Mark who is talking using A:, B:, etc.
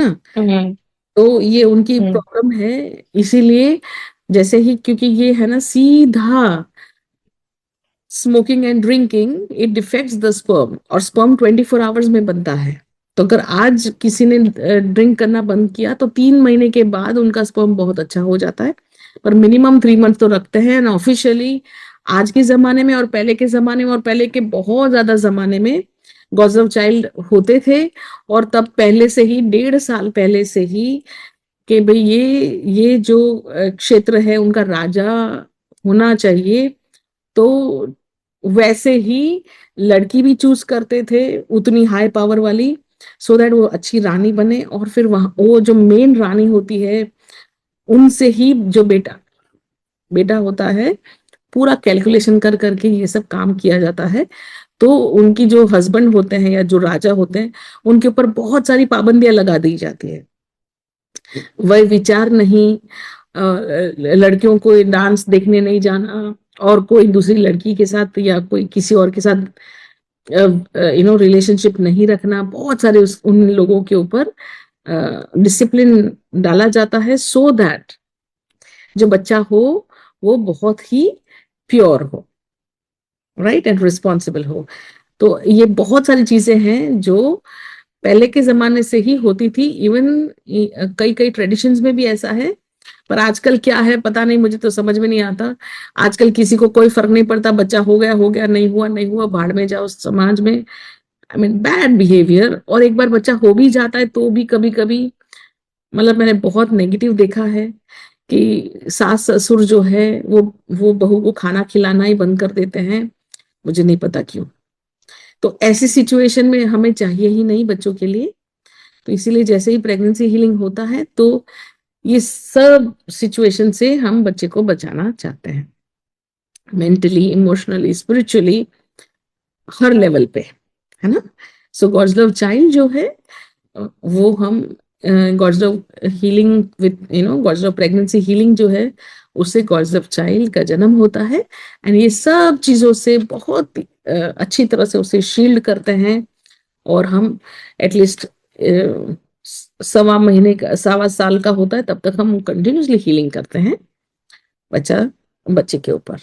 A: हम्म।
B: तो ये उनकी
A: हम्म।
B: प्रॉब्लम है। इसीलिए जैसे ही, क्योंकि ये है ना सीधा smoking and drinking, it defects the sperm, और स्पर्म 24 आवर्स में बनता है। तो अगर आज किसी ने ड्रिंक करना बंद किया तो 3 महीने के बाद उनका स्पर्म बहुत अच्छा हो जाता है, पर मिनिमम 3 मंथ तो रखते हैं ना ऑफिशियली। आज के जमाने में और पहले के जमाने में और पहले के बहुत ज्यादा जमाने में गॉज ऑफ चाइल्ड होते थे। और तब पहले से ही, 1.5 साल पहले से ही, कि भाई ये जो क्षेत्र है उनका राजा होना चाहिए। तो वैसे ही लड़की भी चूज करते थे उतनी हाई पावर वाली, सो दैट वो अच्छी रानी बने, और फिर वहां वो जो मेन रानी होती है उनसे ही जो बेटा बेटा होता है, पूरा कैलकुलेशन कर करके ये सब काम किया जाता है। तो उनकी जो हस्बैंड होते हैं या जो राजा होते हैं, उनके ऊपर बहुत सारी पाबंदियां लगा दी जाती है। वह विचार नहीं, लड़कियों को डांस देखने नहीं जाना, और कोई दूसरी लड़की के साथ या कोई किसी और के साथ रिलेशनशिप नहीं रखना, बहुत सारे उन लोगों के ऊपर डिसिप्लिन डाला जाता है, सो दैट जो बच्चा हो वो बहुत ही प्योर हो, राइट एंड रिस्पॉन्सिबल हो। तो ये बहुत सारी चीजें हैं जो पहले के जमाने से ही होती थी। इवन कई कई ट्रेडिशंस में भी ऐसा है, पर आजकल क्या है पता नहीं, मुझे तो समझ में नहीं आता। आजकल किसी को कोई फर्क नहीं पड़ता, बच्चा हो गया, नहीं हुआ नहीं हुआ, भाड़ में जाओ समाज में। I mean bad behaviour. और एक बार बच्चा हो भी जाता है तो भी कभी कभी, मतलब मैंने बहुत नेगेटिव देखा है कि सास ससुर जो है वो बहू को खाना खिलाना ही बंद कर देते हैं, मुझे नहीं पता क्यों। तो ऐसी सिचुएशन में हमें चाहिए ही नहीं बच्चों के लिए। तो इसीलिए जैसे ही प्रेगनेंसी हीलिंग होता है तो ये सब सिचुएशन से हम बच्चे को बचाना चाहते हैं, मेंटली, इमोशनली, स्पिरिचुअली, हर लेवल पे, है ना। सो गॉड्स लव चाइल्ड जो है, वो हम God's love healing with God's love pregnancy healing जो है, उससे गॉड्स लव चाइल्ड का जन्म होता है। एंड ये सब चीजों से बहुत अच्छी तरह से उसे शील्ड करते हैं। और हम एटलीस्ट 1.25 महीने का, 1.25 साल का होता है तब तक हम कंटिन्यूसली हीलिंग करते हैं बच्चे के ऊपर।